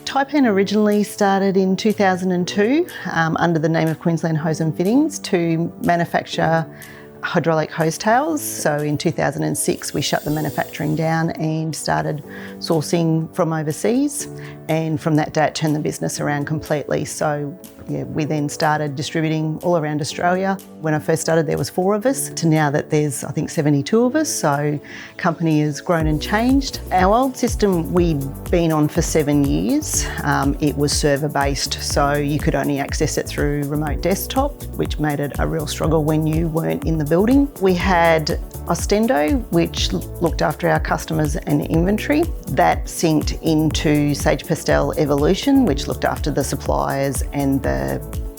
Taipan originally started in 2002 under the name of Queensland Hose and Fittings to manufacture hydraulic hose tails. So in 2006 we shut the manufacturing down and started sourcing from overseas, and from that day it turned the business around completely. So we then started distributing all around Australia. When I first started there was 4 of us, to now that there's I think 72 of us, so company has grown and changed. Our old system we'd been on for 7 years. It was server based, so you could only access it through remote desktop, which made it a real struggle when you weren't in the building. We had Ostendo, which looked after our customers and inventory. That synced into Sage Pastel Evolution, which looked after the suppliers and the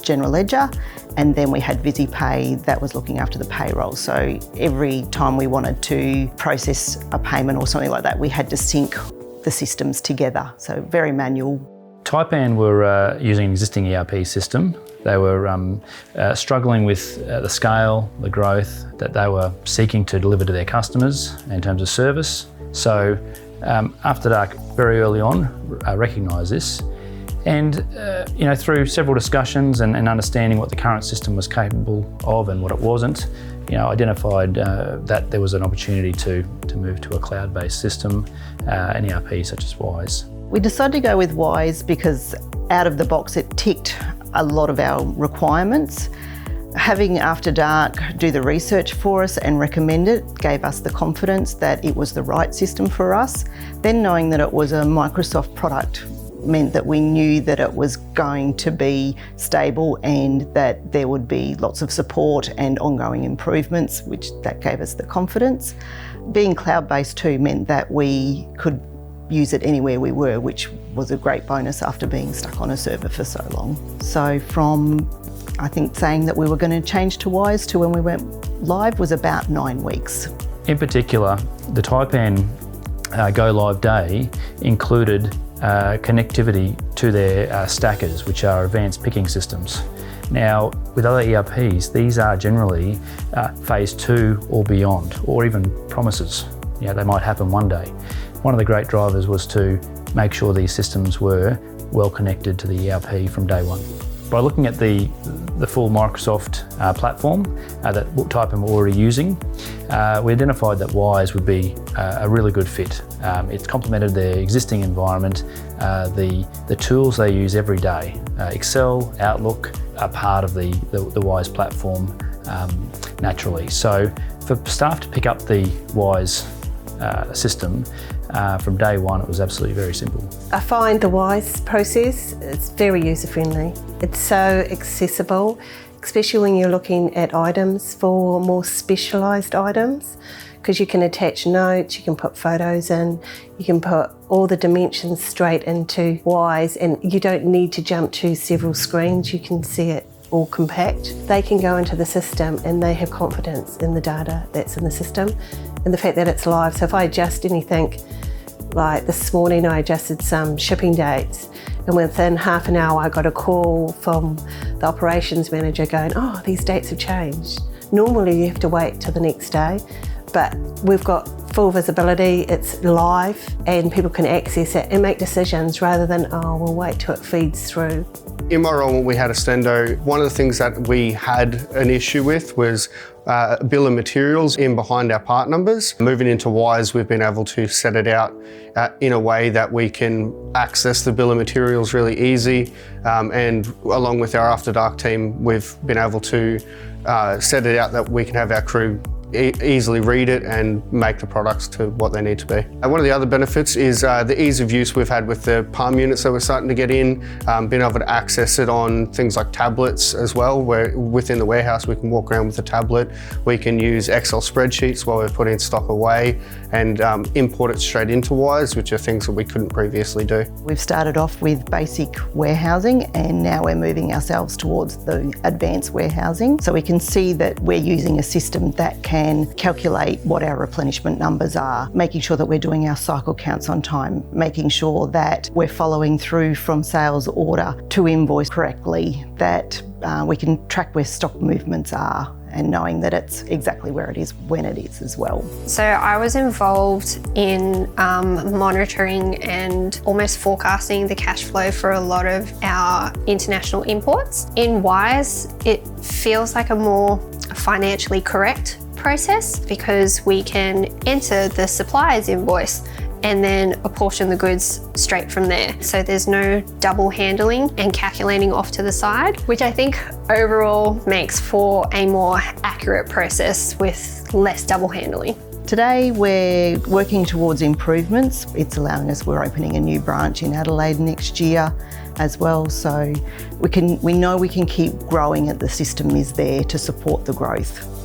general ledger. And then we had VisiPay that was looking after the payroll. So every time we wanted to process a payment or something like that, we had to sync the systems together. So very manual. Taipan were using an existing ERP system. They were struggling with the scale, the growth that they were seeking to deliver to their customers in terms of service. So AfterDark very early on recognised this, and through several discussions and understanding what the current system was capable of and what it wasn't, identified that there was an opportunity to move to a cloud-based system, an ERP such as Wiise. We decided to go with Wiise because out of the box it ticked a lot of our requirements. Having AfterDark do the research for us and recommend it gave us the confidence that it was the right system for us. Then knowing that it was a Microsoft product meant that we knew that it was going to be stable and that there would be lots of support and ongoing improvements, which that gave us the confidence. Being cloud-based too meant that we could use it anywhere we were, which was a great bonus after being stuck on a server for so long. So from, I think, saying that we were going to change to Wiise to when we went live was about 9 weeks. In particular, the Taipan go live day included connectivity to their stackers, which are advanced picking systems. Now, with other ERPs, these are generally phase 2 or beyond, or even promises. They might happen one day. One of the great drivers was to make sure these systems were well connected to the ERP from day one. By looking at the full Microsoft platform that Taipan were already using, we identified that Wiise would be a really good fit. It's complemented their existing environment. The tools they use every day, Excel, Outlook, are part of the Wiise platform naturally. So for staff to pick up the Wiise system, from day one, it was absolutely very simple. I find the Wiise process is very user-friendly. It's so accessible, especially when you're looking at items for more specialised items, because you can attach notes, you can put photos in, you can put all the dimensions straight into Wiise, and you don't need to jump to several screens, you can see it all compact. They can go into the system and they have confidence in the data that's in the system and the fact that it's live. So if I adjust anything, like this morning I adjusted some shipping dates, and within half an hour I got a call from the operations manager going, oh, these dates have changed. Normally you have to wait till the next day, but we've got full visibility, it's live, and people can access it and make decisions rather than, oh, we'll wait till it feeds through. In my role when we had Ostendo, one of the things that we had an issue with was bill of materials in behind our part numbers. Moving into Wiise, we've been able to set it out in a way that we can access the bill of materials really easy, and along with our AfterDark team, we've been able to set it out that we can have our crew easily read it and make the products to what they need to be. And one of the other benefits is the ease of use we've had with the palm units that we're starting to get in, being able to access it on things like tablets as well, where within the warehouse we can walk around with a tablet. We can use Excel spreadsheets while we're putting stock away and import it straight into Wiise, which are things that we couldn't previously do. We've started off with basic warehousing and now we're moving ourselves towards the advanced warehousing. So we can see that we're using a system that can calculate what our replenishment numbers are, making sure that we're doing our cycle counts on time, making sure that we're following through from sales order to invoice correctly, that we can track where stock movements are and knowing that it's exactly where it is when it is as well. So I was involved in monitoring and almost forecasting the cash flow for a lot of our international imports. In Wiise, it feels like a more financially correct process because we can enter the supplier's invoice and then apportion the goods straight from there. So there's no double handling and calculating off to the side, which I think overall makes for a more accurate process with less double handling. Today we're working towards improvements. It's allowing us, we're opening a new branch in Adelaide next year as well, so we know we can keep growing it. The system is there to support the growth.